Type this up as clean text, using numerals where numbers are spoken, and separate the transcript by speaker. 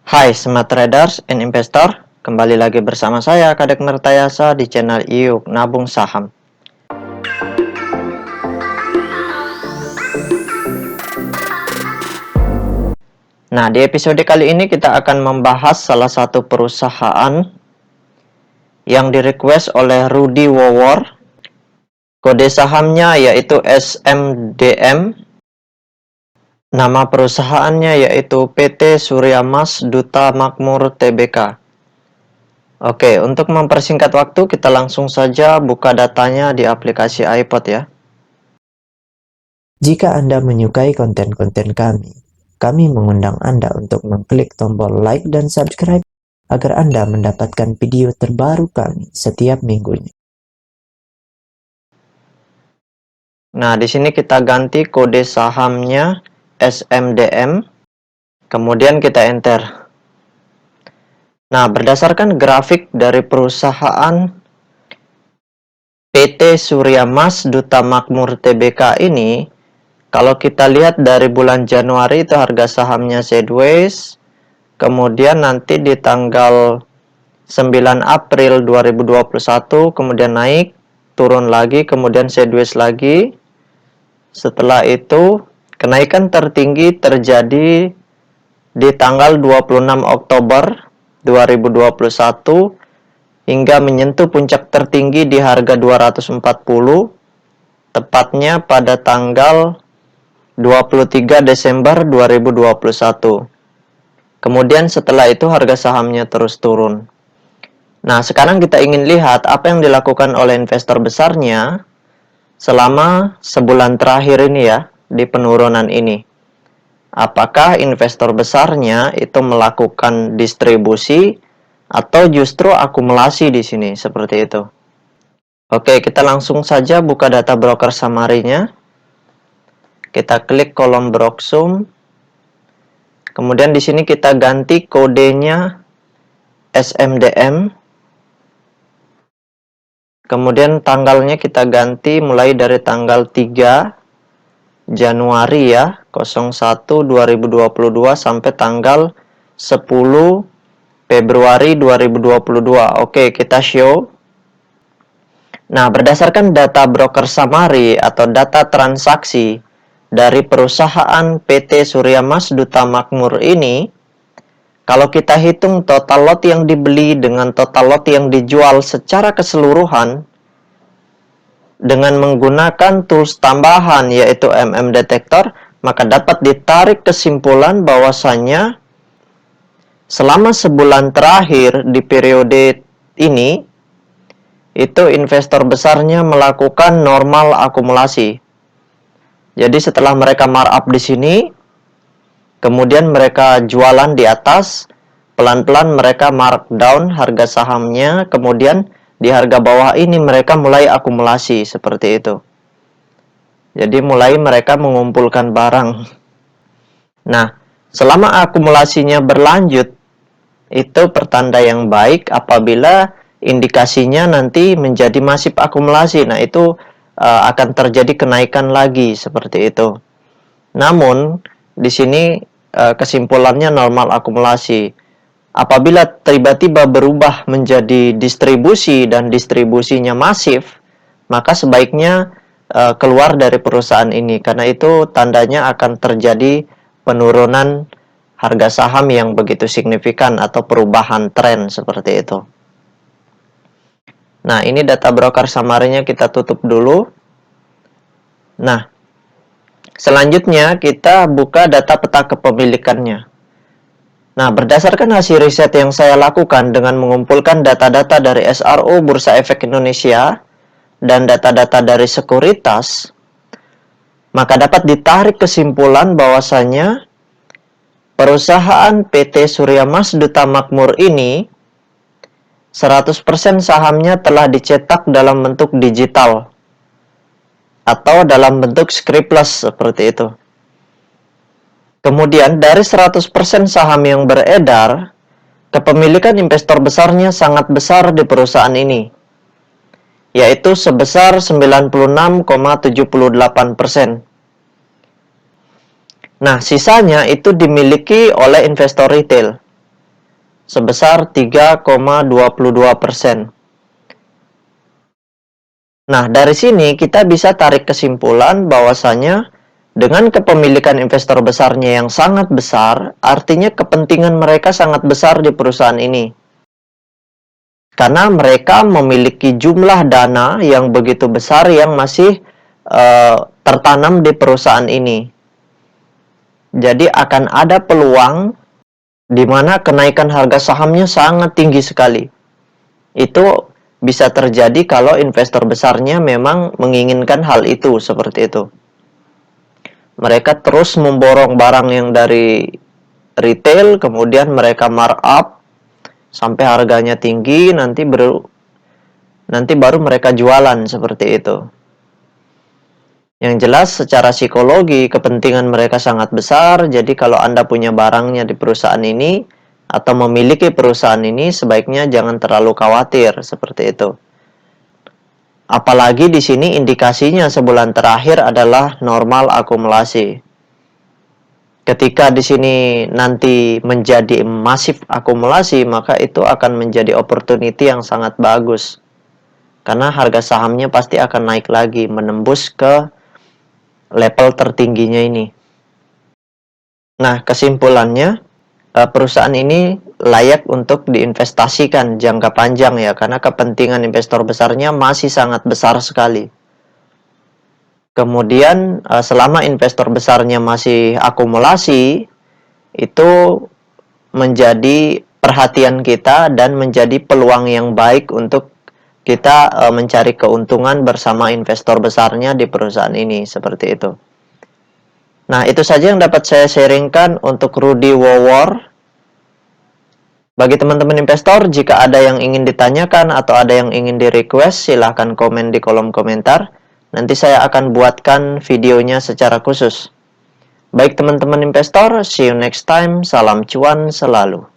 Speaker 1: Hai Smart Traders and Investor, kembali lagi bersama saya Kadek Mertayasa di channel IUK Nabung Saham. Nah, di episode kali ini kita akan membahas salah satu perusahaan yang direquest oleh Rudy Wowor. Kode sahamnya yaitu SMDM. Nama perusahaannya yaitu PT Surya Mas Duta Makmur Tbk. Oke, untuk mempersingkat waktu, kita langsung saja buka datanya di aplikasi iPod ya.
Speaker 2: Jika Anda menyukai konten-konten kami mengundang Anda untuk mengklik tombol like dan subscribe agar Anda mendapatkan video terbaru kami setiap minggunya.
Speaker 1: Nah, di sini kita ganti kode sahamnya SMDM, kemudian kita enter. Nah, berdasarkan grafik dari perusahaan PT Surya Mas Duta Makmur Tbk ini, kalau kita lihat dari bulan Januari itu harga sahamnya sideways, kemudian nanti di tanggal 9 April 2021 kemudian naik, turun lagi, kemudian sideways lagi. Setelah itu, kenaikan tertinggi terjadi di tanggal 26 Oktober 2021 hingga menyentuh puncak tertinggi di harga 240, tepatnya pada tanggal 23 Desember 2021. Kemudian setelah itu harga sahamnya terus turun. Nah, sekarang kita ingin lihat apa yang dilakukan oleh investor besarnya selama sebulan terakhir ini ya, di penurunan ini. Apakah investor besarnya itu melakukan distribusi atau justru akumulasi di sini, seperti itu. Oke, kita langsung saja buka data broker summary-nya. Kita klik kolom Broksum. Kemudian di sini kita ganti kodenya SMDM. Kemudian tanggalnya kita ganti mulai dari tanggal 3 Januari ya, 01/2022 sampai tanggal 10 Februari 2022. Oke, kita show. Nah, berdasarkan data broker summary atau data transaksi dari perusahaan PT Surya Mas Duta Makmur ini, kalau kita hitung total lot yang dibeli dengan total lot yang dijual secara keseluruhan dengan menggunakan tools tambahan yaitu Detektor, maka dapat ditarik kesimpulan bahwasannya selama sebulan terakhir di periode ini, itu investor besarnya melakukan normal akumulasi. Jadi setelah mereka markup di sini, kemudian mereka jualan di atas, pelan-pelan mereka markdown harga sahamnya, kemudian di harga bawah ini mereka mulai akumulasi seperti itu. Jadi mulai mereka mengumpulkan barang. Nah, selama akumulasinya berlanjut, itu pertanda yang baik apabila indikasinya nanti menjadi masif akumulasi. Nah, itu akan terjadi kenaikan lagi seperti itu. Namun, di sini kesimpulannya normal akumulasi. Apabila tiba-tiba berubah menjadi distribusi dan distribusinya masif, maka sebaiknya keluar dari perusahaan ini. Karena itu tandanya akan terjadi penurunan harga saham yang begitu signifikan atau perubahan tren seperti itu. Nah, ini data broker summary-nya kita tutup dulu. Nah, selanjutnya kita buka data peta kepemilikannya. Nah, berdasarkan hasil riset yang saya lakukan dengan mengumpulkan data-data dari SRO Bursa Efek Indonesia dan data-data dari sekuritas, maka dapat ditarik kesimpulan bahwasanya perusahaan PT Surya Mas Duta Makmur ini 100% sahamnya telah dicetak dalam bentuk digital atau dalam bentuk scriptless seperti itu. Kemudian dari 100% saham yang beredar, kepemilikan investor besarnya sangat besar di perusahaan ini, yaitu sebesar 96,78%. Nah, sisanya itu dimiliki oleh investor retail. sebesar 3,22%. Nah, dari sini kita bisa tarik kesimpulan bahwasanya dengan kepemilikan investor besarnya yang sangat besar, artinya kepentingan mereka sangat besar di perusahaan ini. Karena mereka memiliki jumlah dana yang begitu besar yang masih tertanam di perusahaan ini. Jadi akan ada peluang di mana kenaikan harga sahamnya sangat tinggi sekali. Itu bisa terjadi kalau investor besarnya memang menginginkan hal itu, seperti itu. Mereka terus memborong barang yang dari retail, kemudian mereka markup sampai harganya tinggi, nanti baru mereka jualan, seperti itu. Yang jelas secara psikologi kepentingan mereka sangat besar, jadi kalau Anda punya barangnya di perusahaan ini atau memiliki perusahaan ini, sebaiknya jangan terlalu khawatir, seperti itu. Apalagi di sini indikasinya sebulan terakhir adalah normal akumulasi. Ketika di sini nanti menjadi masif akumulasi, maka itu akan menjadi opportunity yang sangat bagus. Karena harga sahamnya pasti akan naik lagi, menembus ke level tertingginya ini. Nah, kesimpulannya, perusahaan ini layak untuk diinvestasikan jangka panjang ya, karena kepentingan investor besarnya masih sangat besar sekali. Kemudian selama investor besarnya masih akumulasi, itu menjadi perhatian kita dan menjadi peluang yang baik untuk kita mencari keuntungan bersama investor besarnya di perusahaan ini, seperti itu. Nah, itu saja yang dapat saya sharingkan untuk Rudy Wowor. Bagi teman-teman investor, jika ada yang ingin ditanyakan atau ada yang ingin di-request, silahkan komen di kolom komentar. Nanti saya akan buatkan videonya secara khusus. Baik teman-teman investor, see you next time. Salam cuan selalu.